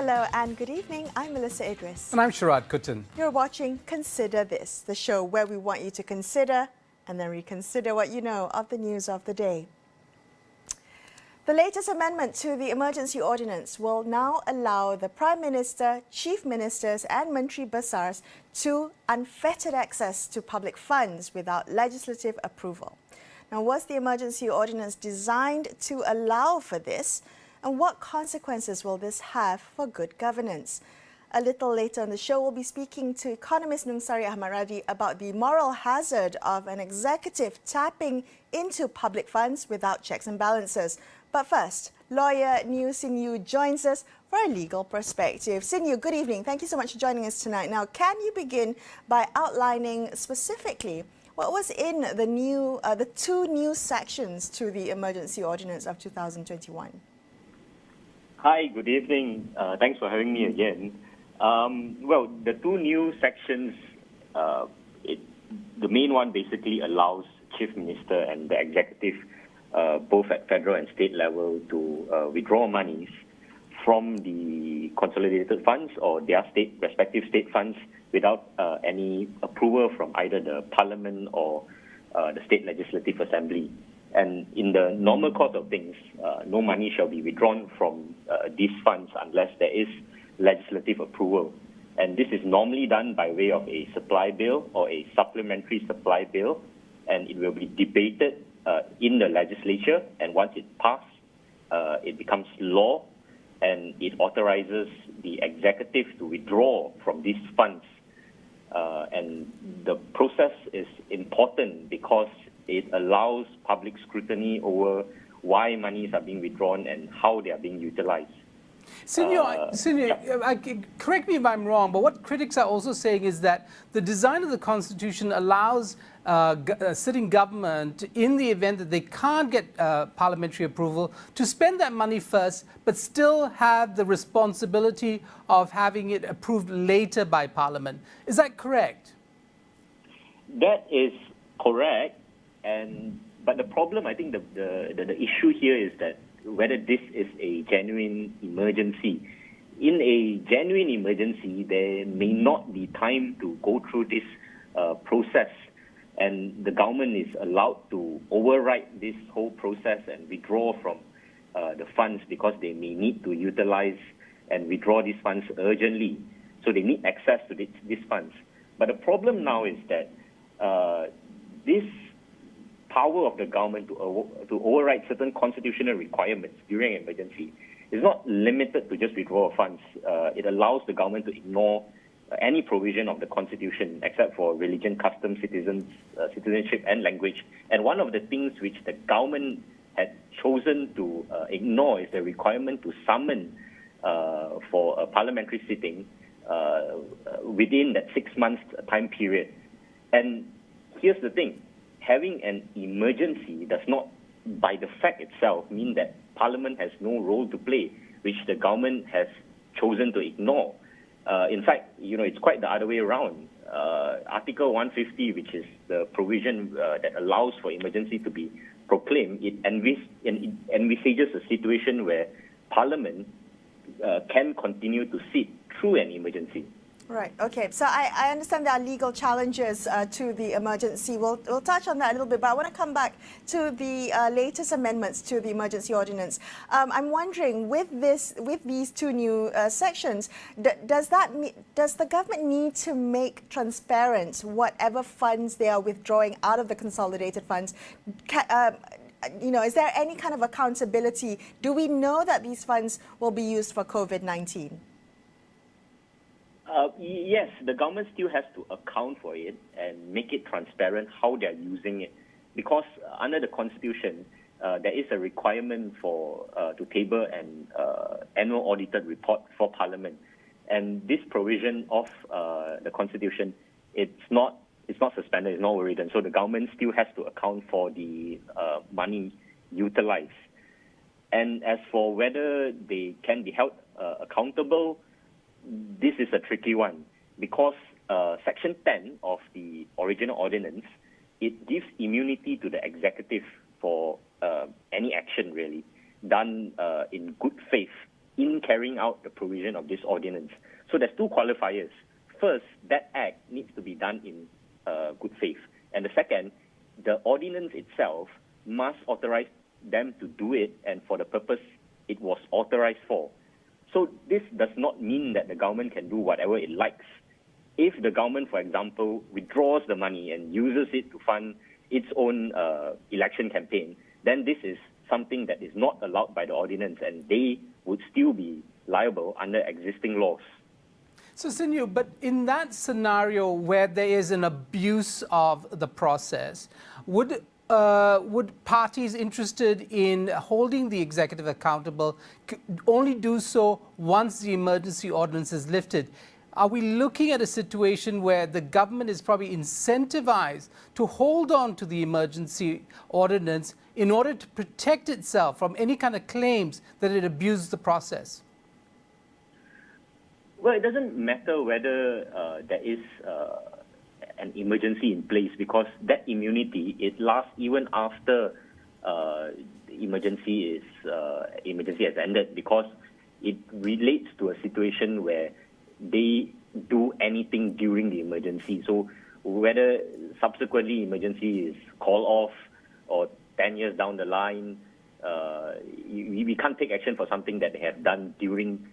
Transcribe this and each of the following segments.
Hello and good evening. I'm Melisa Idris. And I'm Sharaad Kuttan. You're watching Consider This, the show where we want you to consider and then reconsider what you know of the news of the day. The latest amendment to the Emergency Ordinance will now allow the Prime Minister, Chief Ministers and Menteri Besars to unfettered access to public funds without legislative approval. Now, was the Emergency Ordinance designed to allow for this? And what consequences will this have for good governance? A little later on the show, we'll be speaking to economist Nungsari Ahmad Radhi about the moral hazard of an executive tapping into public funds without checks and balances. But first, lawyer Sin Yew joins us for a legal perspective. Sin Yew, good evening. Thank you so much for joining us tonight. Now, can you begin by outlining specifically what was in the two new sections to the Emergency Ordinance of 2021? Hi, good evening. Thanks for having me again. Well, the two new sections, the main one basically allows Chief Minister and the Executive, both at federal and state level, to withdraw monies from the consolidated funds or their respective state funds without any approval from either the Parliament or the State Legislative Assembly. And in the normal course of things, no money shall be withdrawn from these funds unless there is legislative approval. And this is normally done by way of a supply bill or a supplementary supply bill, and it will be debated in the legislature. And once it passes, it becomes law, and it authorizes the executive to withdraw from these funds. And the process is important because it allows public scrutiny over why monies are being withdrawn and how they are being utilized. Sin Yew, correct me if I'm wrong, but what critics are also saying is that the design of the Constitution allows sitting government, in the event that they can't get parliamentary approval, to spend that money first, but still have the responsibility of having it approved later by Parliament. Is that correct? That is correct. But the problem, I think the issue here is that whether this is a genuine emergency. In a genuine emergency, there may not be time to go through this process, and the government is allowed to override this whole process and withdraw from the funds because they may need to utilize and withdraw these funds urgently. So they need access to these funds. But the problem now is that this power of the government to override certain constitutional requirements during an emergency is not limited to just withdrawal of funds. It allows the government to ignore any provision of the Constitution except for religion, custom, citizenship and language. And one of the things which the government had chosen to ignore is the requirement to summon for a parliamentary sitting within that 6 months time period. And here's the thing. Having an emergency does not, by the fact itself, mean that Parliament has no role to play, which the government has chosen to ignore. In fact, it's quite the other way around. Article 150, which is the provision that allows for emergency to be proclaimed, it envisages a situation where Parliament can continue to sit through an emergency. Right. Okay. So I understand there are legal challenges to the emergency. We'll touch on that a little bit, but I want to come back to the latest amendments to the Emergency Ordinance. I'm wondering, with these two new sections, does the government need to make transparent whatever funds they are withdrawing out of the consolidated funds? Is there any kind of accountability? Do we know that these funds will be used for COVID-19? Yes, the government still has to account for it and make it transparent how they're using it. Because under the Constitution, there is a requirement to table an annual audited report for Parliament. And this provision of the Constitution, it's not suspended, it's not worried. And so the government still has to account for the money utilized. And as for whether they can be held accountable, this is a tricky one because Section 10 of the original ordinance, it gives immunity to the executive for any action really done in good faith in carrying out the provision of this ordinance. So there's two qualifiers. First, that act needs to be done in good faith. And the second, the ordinance itself must authorize them to do it and for the purpose it was authorized for. So this does not mean that the government can do whatever it likes. If the government, for example, withdraws the money and uses it to fund its own election campaign, then this is something that is not allowed by the ordinance, and they would still be liable under existing laws. So, Sin Yew, but in that scenario where there is an abuse of the process, would parties interested in holding the executive accountable only do so once the emergency ordinance is lifted? Are we looking at a situation where the government is probably incentivized to hold on to the emergency ordinance in order to protect itself from any kind of claims that it abuses the process? Well, it doesn't matter whether there is an emergency in place, because that immunity, it lasts even after the emergency has ended, because it relates to a situation where they do anything during the emergency. So whether subsequently emergency is called off or 10 years down the line, we can't take action for something that they have done during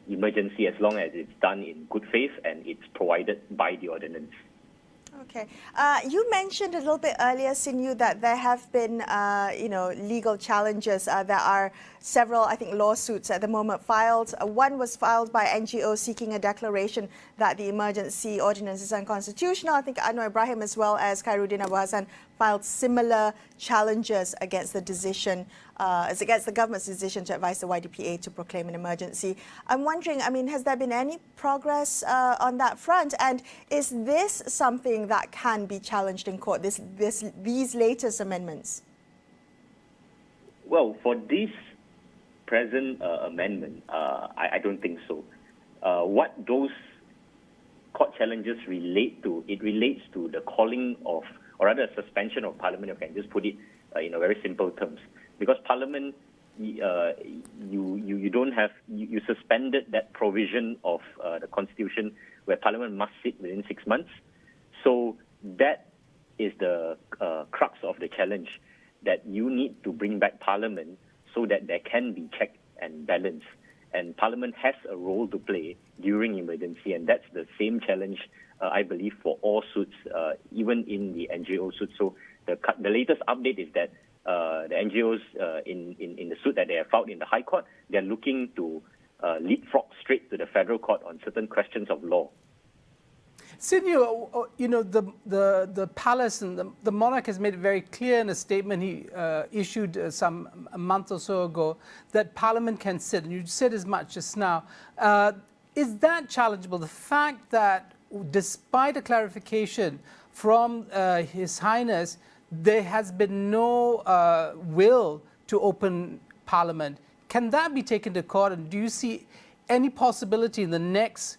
emergency, as long as it's done in good faith and it's provided by the ordinance. Okay. You mentioned a little bit earlier, Sin Yew, that there have been, legal challenges. There are several, I think, lawsuits at the moment filed. One was filed by NGOs seeking a declaration that the emergency ordinance is unconstitutional. I think Anwar Ibrahim, as well as Khairuddin Abu Hassan, filed similar challenges against the decision, against the government's decision to advise the YDPA to proclaim an emergency. I'm wondering, has there been any progress on that front? And is this something that can be challenged in court, these latest amendments? Well, for this present amendment, I don't think so. What those court challenges relate to, it relates to the calling of, or rather suspension of Parliament, if I can just put it in a very simple terms. Because Parliament, you don't have, you suspended that provision of the Constitution where Parliament must sit within 6 months. So that is the crux of the challenge, that you need to bring back Parliament so that there can be check and balance. And Parliament has a role to play during emergency, and that's the same challenge, I believe, for all suits, even in the NGO suit. So the latest update is that the NGOs in the suit that they have filed in the High Court, they're looking to leapfrog straight to the federal court on certain questions of law. Sin Yew, the palace and the monarch has made it very clear in a statement he issued a month or so ago that Parliament can sit, and you said as much just now. Is that challengeable? The fact that despite a clarification from His Highness, there has been no will to open Parliament. Can that be taken to court? And do you see any possibility in the next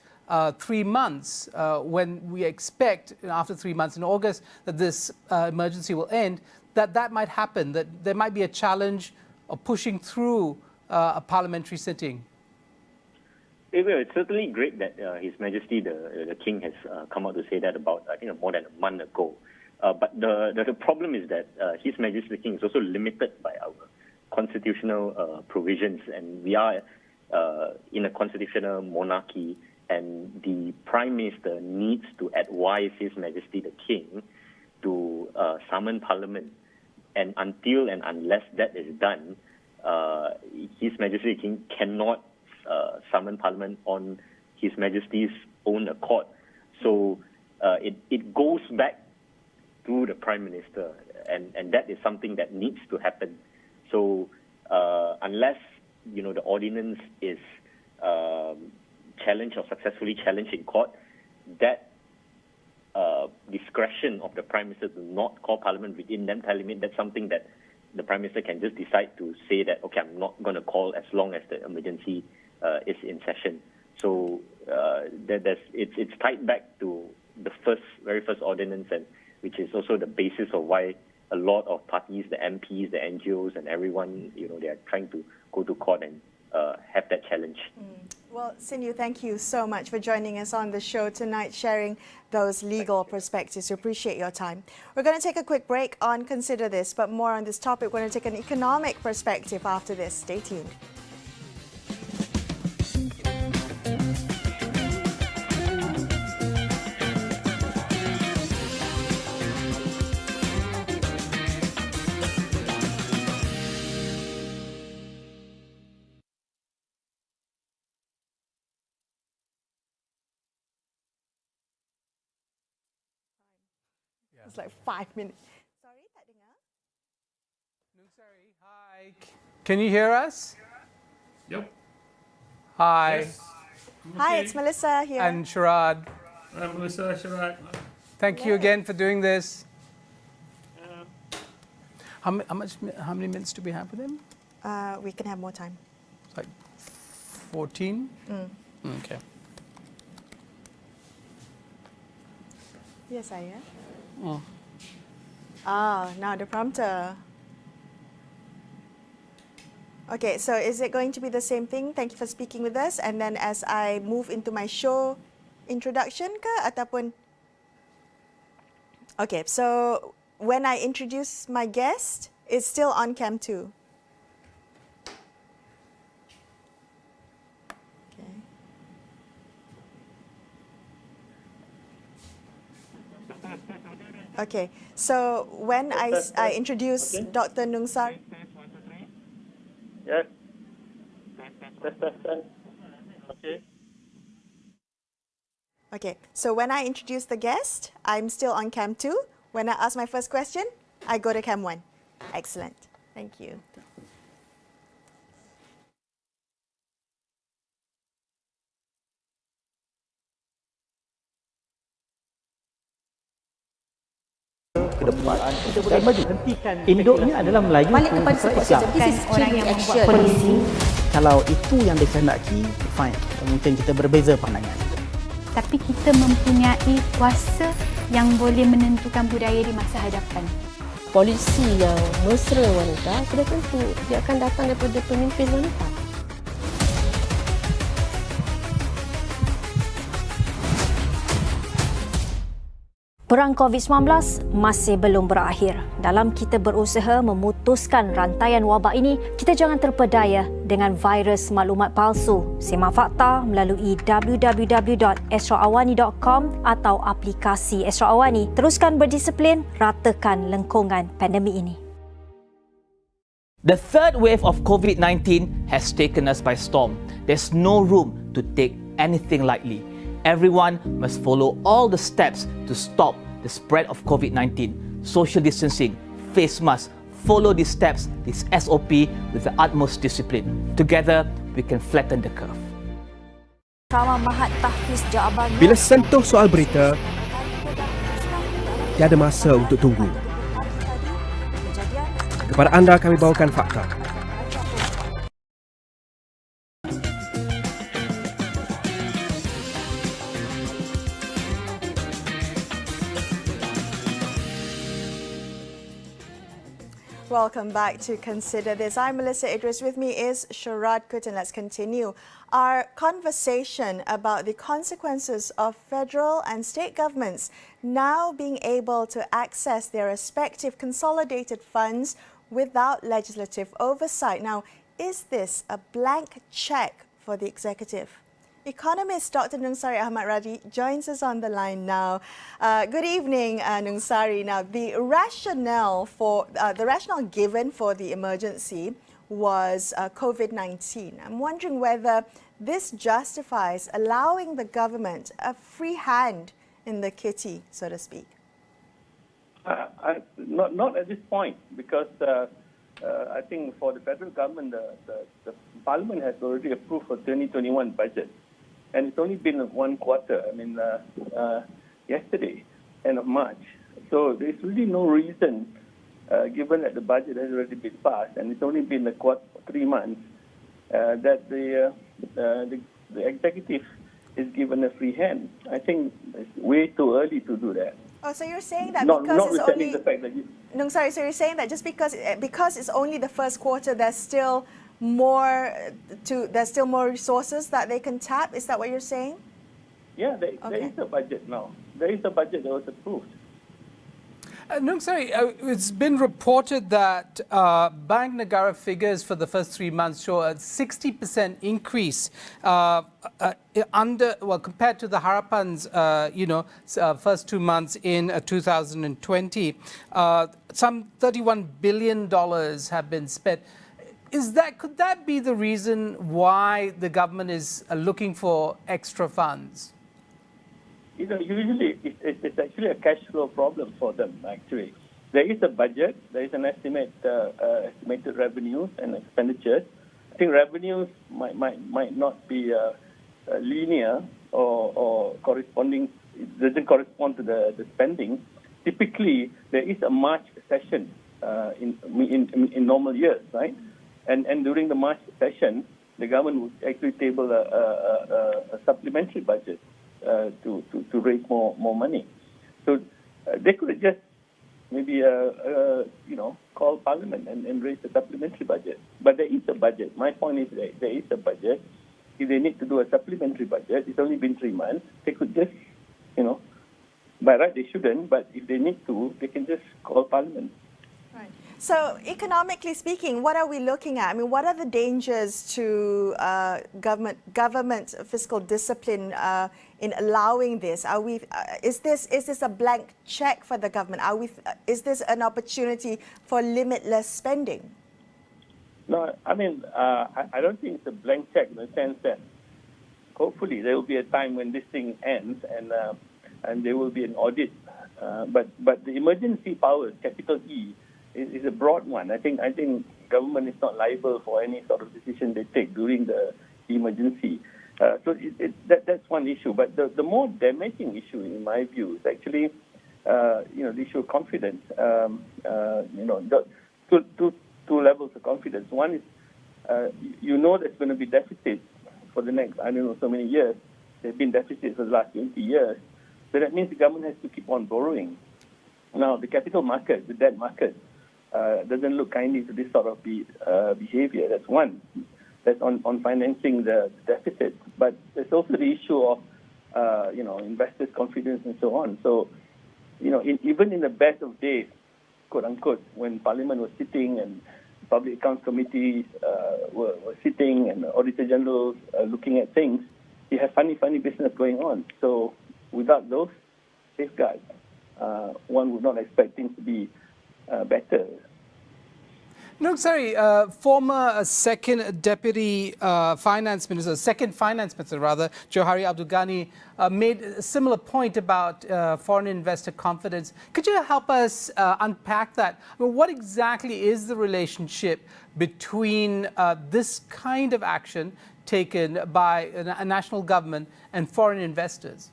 3 months, when we expect after 3 months in August that this emergency will end, that might happen, that there might be a challenge of pushing through a parliamentary sitting? It's certainly great that His Majesty the King has come out to say that about, I think, more than a month ago. But the problem is that His Majesty the King is also limited by our constitutional provisions, and we are in a constitutional monarchy, and the Prime Minister needs to advise His Majesty the King to summon Parliament. And until and unless that is done, His Majesty the King cannot summon Parliament on His Majesty's own accord. So it goes back to the Prime Minister, and that is something that needs to happen. So unless the ordinance is challenged or successfully challenged in court, that discretion of the Prime Minister to not call Parliament within that time limit, that's something that the Prime Minister can just decide to say that, okay, I'm not going to call as long as the emergency is in session. So it's tied back to the very first ordinance, and which is also the basis of why a lot of parties, the MPs, the NGOs, and everyone, they are trying to go to court and have that challenge. Well, Sin Yew, thank you so much for joining us on the show tonight, sharing those legal perspectives. We appreciate your time. We're going to take a quick break on Consider This, but more on this topic. We're going to take an economic perspective after this. Stay tuned. It's like 5 minutes. Sorry, tak dengar. Nungsari, hi. Can you hear us? Yep. Hi. Yes. Hi, Okay. it's Melisa here. And Sharaad. Melisa, Sharaad. Thank you again for doing this. How many minutes do we have with him? We can have more time. It's like 14? Okay. Yes, I am. Oh. Now the prompter. Okay, so is it going to be the same thing? Thank you for speaking with us. And then as I move into my show introduction ke ataupun? Okay, so when I introduce my guest, it's still on cam 2. Okay. Okay, so when I introduce Dr. Nungsari, Yes. Okay. okay, so when I introduce the guest, I'm still on cam 2. When I ask my first question, I go to cam 1. Excellent. Thank you. ke depan kita boleh maju. Induknya adalah Melayu balik kepada Islam. orang yang membuat polisi. Kalau itu yang dikehendaki, fine. Mungkin kita berbeza pandangan. Tapi kita mempunyai kuasa yang boleh menentukan budaya di masa hadapan. Polisi yang mesra wanita sudah tentu dia akan datang daripada pemimpin wanita. Perang COVID-19 masih belum berakhir. Dalam kita berusaha memutuskan rantaian wabak ini, kita jangan terpedaya dengan virus maklumat palsu. Simak fakta melalui www.astroawani.com atau aplikasi Astro Awani. Teruskan berdisiplin, ratakan lengkungan pandemik ini. The third wave of COVID-19 has taken us by storm. There's no room to take anything lightly. Everyone must follow all the steps to stop the spread of COVID-19. Social distancing, face masks, follow these steps, this SOP with the utmost discipline. Together, we can flatten the curve. Sama Mahat Tahfiz Jawaban. Bila sentuh soal berita, tiada masa untuk tunggu. Kepada anda kami bawakan fakta. welcome back to Consider This. I'm Melisa. Idris. With me is Sharaad, Kuttan. Let's continue our conversation about the consequences of federal and state governments now being able to access their respective consolidated funds without legislative oversight. Now, is this a blank cheque for the executive? Economist Dr Nungsari Ahmad Radhi joins us on the line now. Good evening, Nungsari. Now, the rationale given for the emergency was COVID-19. I'm wondering whether this justifies allowing the government a free hand in the kitty, so to speak. Not at this point, because I think for the federal government, the Parliament has already approved for 2021 budget. And it's only been one quarter, yesterday, end of March. So there's really no reason, given that the budget has already been passed and it's only been 3 months, that the executive is given a free hand. I think it's way too early to do that. Oh, so you're saying that Not because it's only... the fact that No, sorry, so you're saying that just because it's only the first quarter, there's still there's still more resources that they can tap? Is that what you're saying? Yeah, there is a budget now. There is a budget that was approved. Nungsari, it's been reported that Bank Negara figures for the first 3 months show a 60% increase compared to the Harapan's first 2 months in 2020. Some $31 billion have been spent. Could that be the reason why the government is looking for extra funds? Usually it's actually a cash flow problem for them, actually. There is a budget, there is an estimated revenues and expenditures. I think revenues might not be linear or corresponding, it doesn't correspond to the spending. Typically, there is a March session in normal years, right? And during the March session, the government would actually table a supplementary budget to raise more money. So they could just maybe call Parliament and raise a supplementary budget. But there is a budget. My point is that there is a budget. If they need to do a supplementary budget, it's only been 3 months. They could just, by right they shouldn't, but if they need to, they can just call Parliament. Right. So economically speaking, what are we looking at? I mean, what are the dangers to government fiscal discipline in allowing this? Is this a blank check for the government? Is this an opportunity for limitless spending? No, I mean, I don't think it's a blank check in the sense that hopefully there will be a time when this thing ends and there will be an audit. But the emergency powers, capital E, is a broad one. I think government is not liable for any sort of decision they take during the emergency. So that's one issue. But the more damaging issue, in my view, is actually the issue of confidence. Two levels of confidence. One is there's going to be deficits for the next so many years. There have been deficits for the last 20 years. So that means the government has to keep on borrowing. Now the capital market, the debt market, doesn't look kindly to this sort of behavior. That's one. That's on financing the deficit. But there's also the issue of, investors' confidence and so on. So, even in the best of days, quote unquote, when Parliament was sitting and Public Accounts Committees were sitting and Auditor General looking at things, you have funny business going on. So without those safeguards, one would not expect things to be better. Nungsari, former second deputy finance minister, second finance minister rather, Johari Abdul Ghani, made a similar point about foreign investor confidence. Could you help us unpack that? I mean, what exactly is the relationship between this kind of action taken by a national government and foreign investors?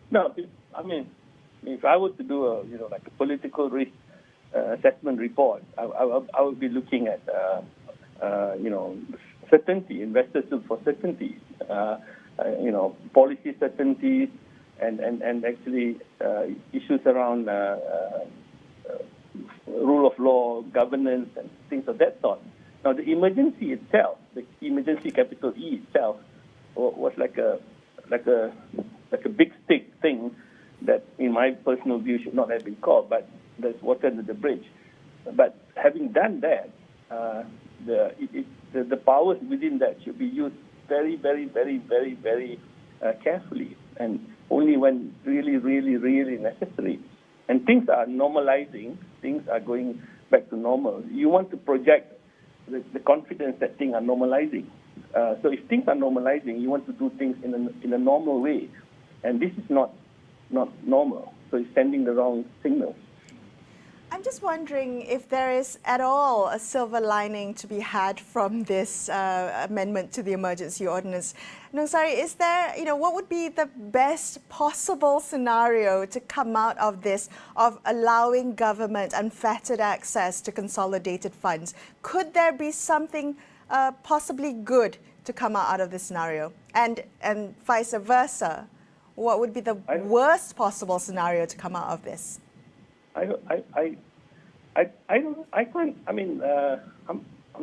No, I mean, if I were to do a political risk assessment report, I would be looking at certainty. Investors look for certainty, policy certainties, and actually issues around rule of law, governance, and things of that sort. Now, the emergency itself, the emergency capital E itself, was like a big stick thing that, in my personal view, should not have been called, but there's water under the bridge. But having done that, the powers within that should be used very, very, very, very, very carefully, and only when really, really, really necessary. And things are normalizing, things are going back to normal. You want to project the confidence that things are normalizing. So if things are normalizing, you want to do things in a normal way. And this is not normal. So it's sending the wrong signals. I'm just wondering if there is at all a silver lining to be had from this amendment to the Emergency Ordinance. Nungsari, is there, what would be the best possible scenario to come out of this, of allowing government unfettered access to consolidated funds? Could there be something possibly good to come out of this scenario? And vice versa, what would be the worst possible scenario to come out of this? I'm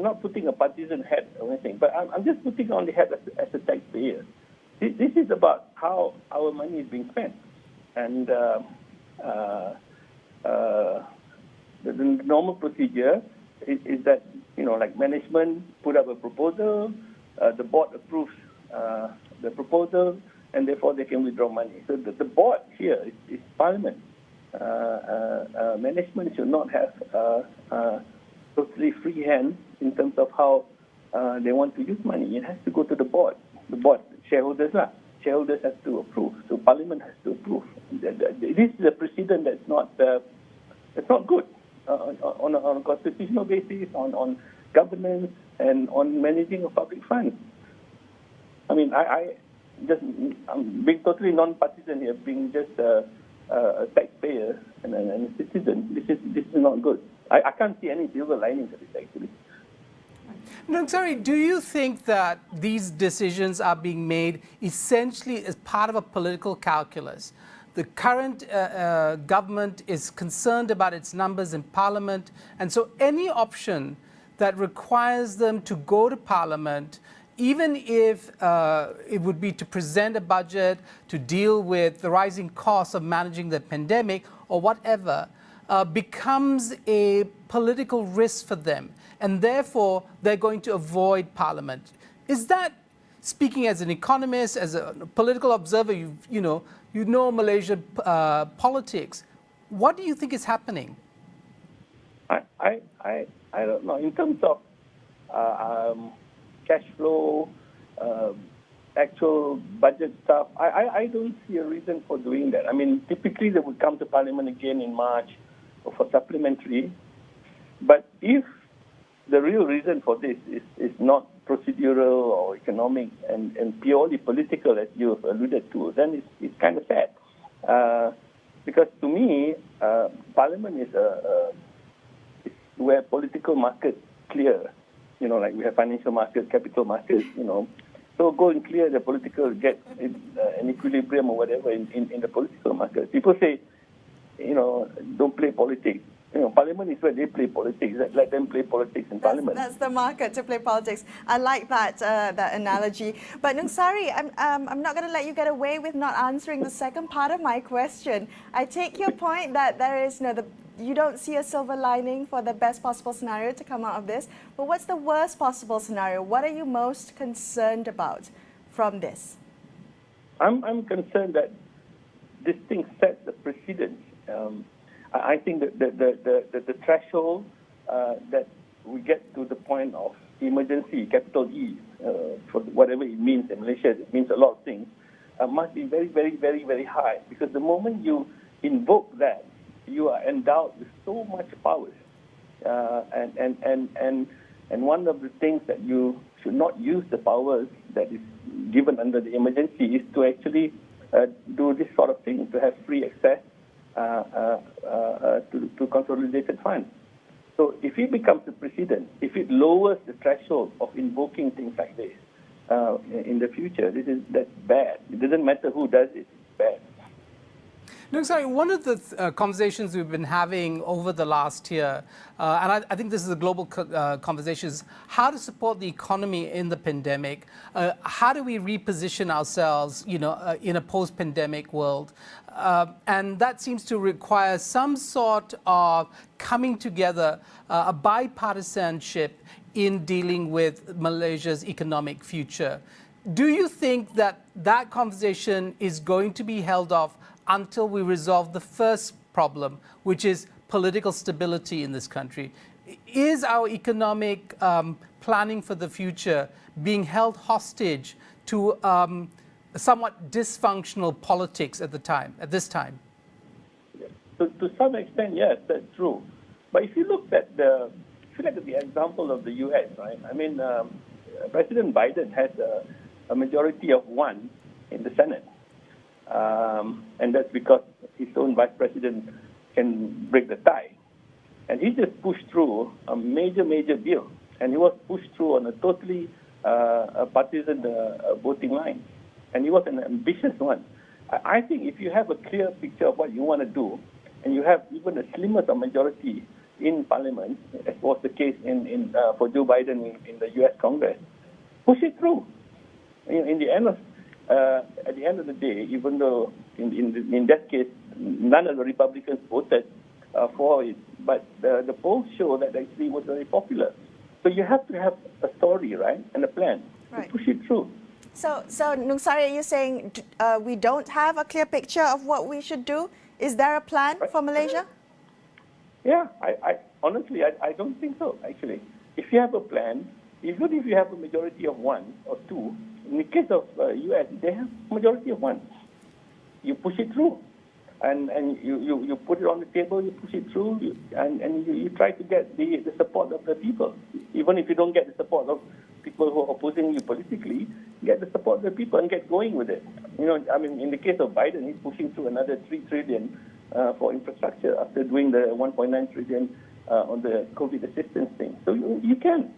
not putting a partisan hat or anything, but I'm just putting on the hat as a taxpayer. This is about how our money is being spent, and the normal procedure is that, like management put up a proposal, the board approves the proposal, and therefore they can withdraw money. So the board here is Parliament. Management should not have totally free hand in terms of how they want to use money. It has to go to the board. The board, shareholders have to approve. So Parliament has to approve. This is a precedent that's not good on a constitutional basis, on governance, and on managing of public funds. I mean, I'm being totally non-partisan here, being just a taxpayer and a citizen. This is not good. I can't see any silver lining to this, actually. Nungsari, do you think that these decisions are being made essentially as part of a political calculus? The current government is concerned about its numbers in Parliament, and so any option that requires them to go to Parliament, even if it would be to present a budget to deal with the rising costs of managing the pandemic or whatever, becomes a political risk for them, and therefore they're going to avoid Parliament. Is that, speaking as an economist, as a political observer, you know Malaysian politics, what do you think is happening? I don't know. In terms of cash flow, actual budget stuff, I don't see a reason for doing that. I mean, typically they would come to Parliament again in March for supplementary. But if the real reason for this is not procedural or economic and purely political, as you have alluded to, then it's kind of sad. Because to me, Parliament is where political markets clear. Like we have financial markets, capital markets, So go and clear the political, get an equilibrium or whatever in the political market. People say, don't play politics. Parliament is where they play politics. Let them play politics in Parliament. That's the market to play politics. I like that analogy. But Nungsari, I'm not going to let you get away with not answering the second part of my question. I take your point that there is you don't see a silver lining for the best possible scenario to come out of this. But what's the worst possible scenario? What are you most concerned about from this? I'm concerned that this thing sets a precedent. I think that the threshold that we get to the point of emergency, capital E, for whatever it means in Malaysia, it means a lot of things, must be very, very, very, very high. Because the moment you invoke that, you are endowed with so much powers. And one of the things that you should not use the powers that is given under the emergency is to actually do this sort of thing, to have free access to consolidated funds. So if it becomes a precedent, if it lowers the threshold of invoking things like this in the future, that's bad. It doesn't matter who does it, it's bad. No, sorry, one of the conversations we've been having over the last year, and I think this is a global conversation, is how to support the economy in the pandemic. How do we reposition ourselves, in a post-pandemic world? And that seems to require some sort of coming together, a bipartisanship in dealing with Malaysia's economic future. Do you think that that conversation is going to be held off until we resolve the first problem, which is political stability in this country? Is our economic planning for the future being held hostage to somewhat dysfunctional politics at this time? To some extent, yes, that's true. But if you look at the example of the U.S., right? I mean, President Biden has a majority of 1 in the Senate. And that's because his own vice president can break the tie. And he just pushed through a major bill. And he was pushed through on a totally partisan voting line. And he was an ambitious one. I think if you have a clear picture of what you want to do, and you have even the slimmest of majority, in Parliament, as was the case for Joe Biden in the U.S. Congress, push it through. In the end of at the end of the day, even though in that case none of the Republicans voted for it, but the polls show that actually it was very popular. So you have to have a story, right, and a plan to push it through. So Nungsari, are you saying we don't have a clear picture of what we should do? Is there a plan for Malaysia? Yeah, I honestly, I don't think so, actually. If you have a plan, even if you have a majority of one or two, in the case of U.S., they have majority of one. You push it through. And you put it on the table, you push it through, and you try to get the support of the people. Even if you don't get the support of people who are opposing you politically, get the support of the people and get going with it. I mean, in the case of Biden, he's pushing through another 3 trillion for infrastructure after doing the 1.9 trillion on the COVID assistance thing. So you can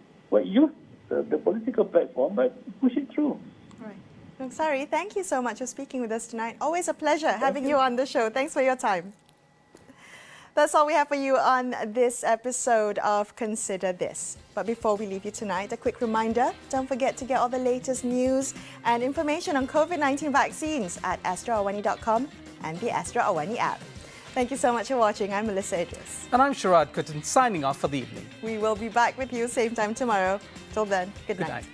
use the political platform, but push it through. Right. Nungsari, thank you so much for speaking with us tonight. Always a pleasure having you on the show. Thanks for your time. That's all we have for you on this episode of Consider This. But before we leave you tonight, a quick reminder, don't forget to get all the latest news and information on COVID-19 vaccines at astroawani.com and the Astro Awani app. Thank you so much for watching. I'm Melisa Idris. And I'm Sharaad, Kuttan, signing off for the evening. We will be back with you same time tomorrow. Till then, good night.